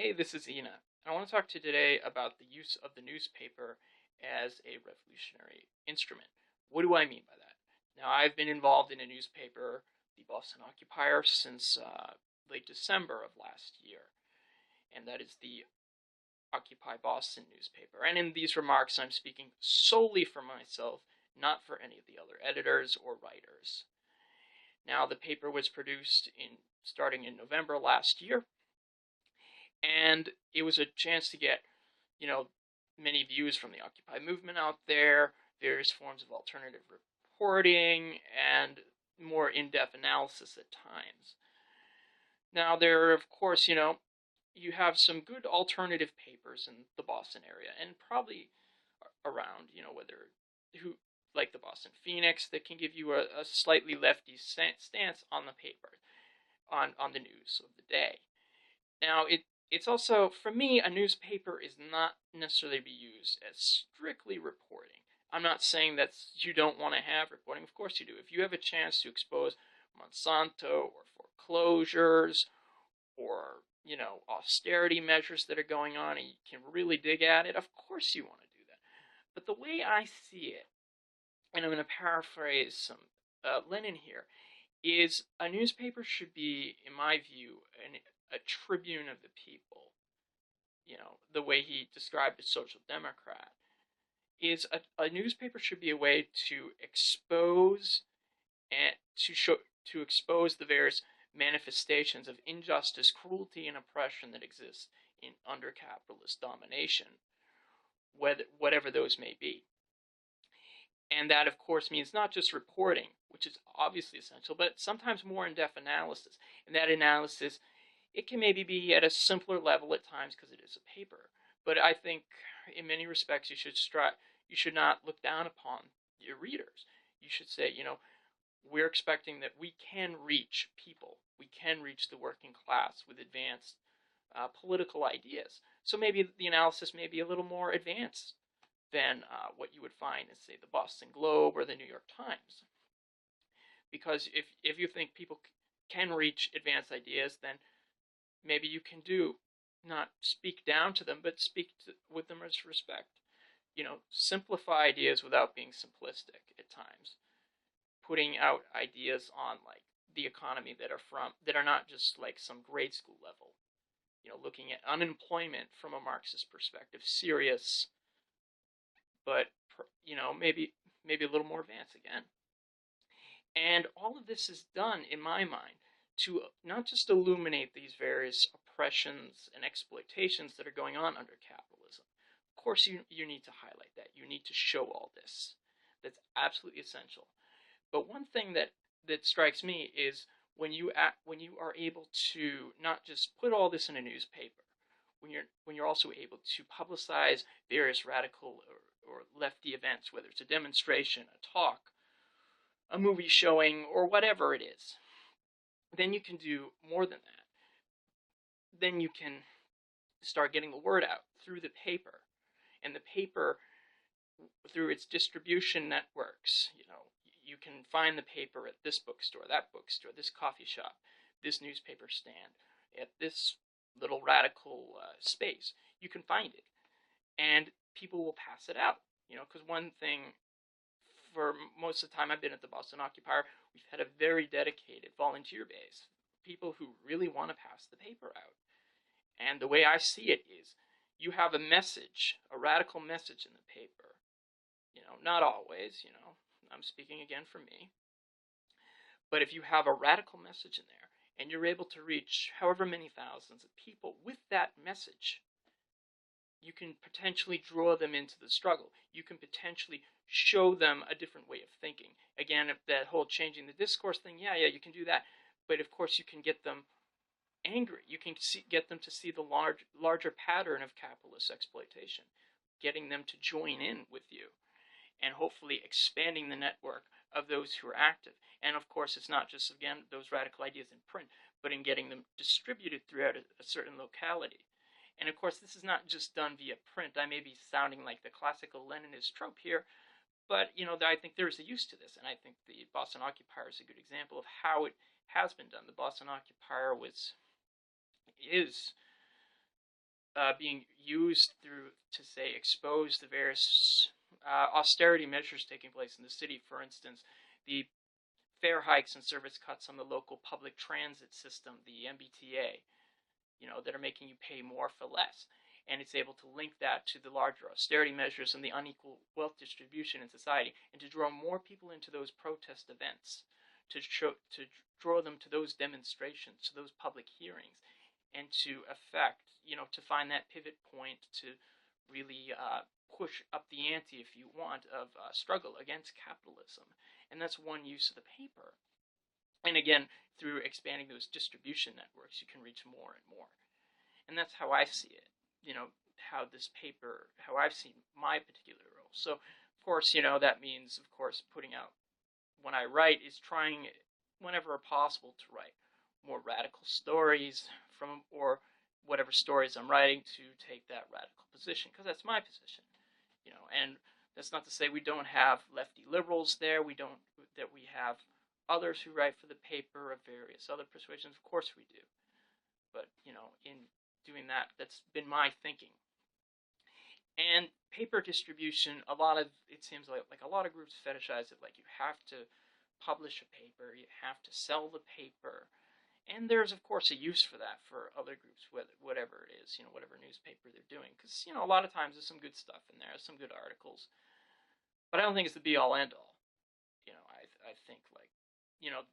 Hey, this is Ina. I want to talk to you today about the use of the newspaper as a revolutionary instrument. What do I mean by that? Now, I've been involved in a newspaper, the Boston Occupier, since late December of last year, and that is the Occupy Boston newspaper. And in these remarks, I'm speaking solely for myself, not for any of the other editors or writers. Now, the paper was produced starting in November last year, and it was a chance to get, you know, many views from the Occupy movement out there, various forms of alternative reporting, and more in-depth analysis at times. Now, there are, of course, you have some good alternative papers in the Boston area, and probably around, whether who like the Boston Phoenix, that can give you a slightly lefty stance on the paper, on the news of the day. Now, it's also, for me, a newspaper is not necessarily be used as strictly reporting. I'm not saying that you don't want to have reporting. Of course you do. If you have a chance to expose Monsanto or foreclosures or, austerity measures that are going on and you can really dig at it, of course you want to do that. But the way I see it, and I'm going to paraphrase some Lenin here, is a newspaper should be, in my view, a tribune of the people. The way he described a social democrat is a newspaper should be a way to expose and to expose the various manifestations of injustice, cruelty, and oppression that exist under capitalist domination, whatever those may be. And that, of course, means not just reporting, which is obviously essential, but sometimes more in-depth analysis. And that analysis, it can maybe be at a simpler level at times because it is a paper. But I think in many respects you should not look down upon your readers. You should say, we're expecting that we can reach people. We can reach the working class with advanced political ideas. So maybe the analysis may be a little more advanced than what you would find in, say, the Boston Globe or the New York Times. Because if you think people can reach advanced ideas, then maybe you can not speak down to them, but speak with them as respect. Simplify ideas without being simplistic at times. Putting out ideas on like the economy that are not just like some grade school level. Looking at unemployment from a Marxist perspective, serious, but maybe a little more advanced again. And all of this is done, in my mind, to not just illuminate these various oppressions and exploitations that are going on under capitalism. Of course, you need to highlight that. You need to show all this. That's absolutely essential. But one thing that strikes me is when you are able to not just put all this in a newspaper, when you're also able to publicize various radical or lefty events, whether it's a demonstration, a talk, a movie showing, or whatever it is, then you can do more than that. Then you can start getting the word out through the paper. And the paper, through its distribution networks, you can find the paper at this bookstore, that bookstore, this coffee shop, this newspaper stand, at this little radical space. You can find it. And people will pass it out. Because one thing, for most of the time I've been at the Boston Occupier, we've had a very dedicated volunteer base, people who really want to pass the paper out. And the way I see it is, you have a message, a radical message in the paper. Not always, I'm speaking again for me. But if you have a radical message in there, and you're able to reach however many thousands of people with that message, you can potentially draw them into the struggle. You can potentially show them a different way of thinking. Again, if that whole changing the discourse thing, yeah, you can do that. But of course, you can get them angry. You can get them to see the larger pattern of capitalist exploitation, getting them to join in with you, and hopefully expanding the network of those who are active. And of course, it's not just, again, those radical ideas in print, but in getting them distributed throughout a certain locality. And of course, this is not just done via print. I may be sounding like the classical Leninist trope here, but I think there is a use to this, and I think the Boston Occupier is a good example of how it has been done. The Boston Occupier is being used through to say expose the various austerity measures taking place in the city. For instance, the fare hikes and service cuts on the local public transit system, the MBTA, that are making you pay more for less. And it's able to link that to the larger austerity measures and the unequal wealth distribution in society, and to draw more people into those protest events, to draw them to those demonstrations, to those public hearings, and to to find that pivot point to really push up the ante, if you want, of struggle against capitalism. And that's one use of the paper. And again, through expanding those distribution networks, you can reach more and more. And that's how I see it, how this paper, how I've seen my particular role. So, of course, that means, of course, putting out, when I write, is trying, whenever possible, to write more radical stories or whatever stories I'm writing, to take that radical position, because that's my position, and that's not to say we don't have lefty liberals there, that we have others who write for the paper of various other persuasions. Of course we do. But, in doing that, that's been my thinking. And paper distribution, it seems like a lot of groups fetishize it, like you have to publish a paper, you have to sell the paper. And there's, of course, a use for that for other groups, whatever it is, whatever newspaper they're doing. Because, a lot of times there's some good stuff in there, some good articles. But I don't think it's the be-all, end-all. I think,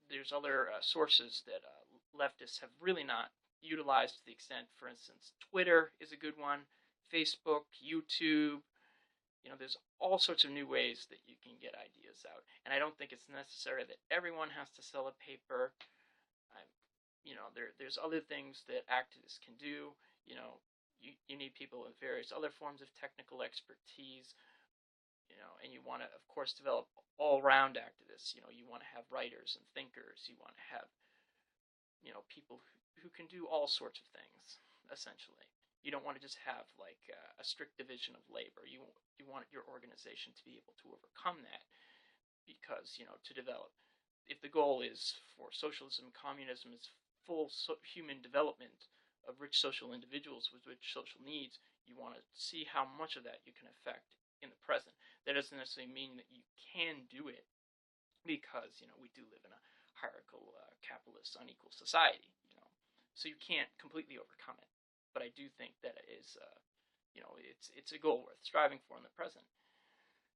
there's other sources that leftists have really not utilized to the extent. For instance, Twitter is a good one, Facebook, YouTube. There's all sorts of new ways that you can get ideas out. And I don't think it's necessary that everyone has to sell a paper. There's other things that activists can do. You need people with various other forms of technical expertise. And you want to, of course, develop all-round activists. You want to have writers and thinkers. You want to have, people who can do all sorts of things, essentially. You don't want to just have, a strict division of labor. You want your organization to be able to overcome that, because, to develop, if the goal is for socialism, communism is full human development of rich social individuals with rich social needs, you want to see how much of that you can affect in the present. That doesn't necessarily mean that you can do it, because we do live in a hierarchical, capitalist, unequal society. So you can't completely overcome it. But I do think that it is, it's a goal worth striving for in the present.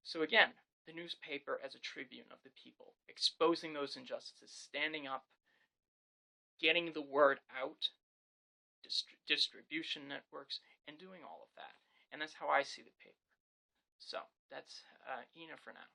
So again, the newspaper as a tribune of the people, exposing those injustices, standing up, getting the word out, distribution networks, and doing all of that. And that's how I see the paper. So that's Ina for now.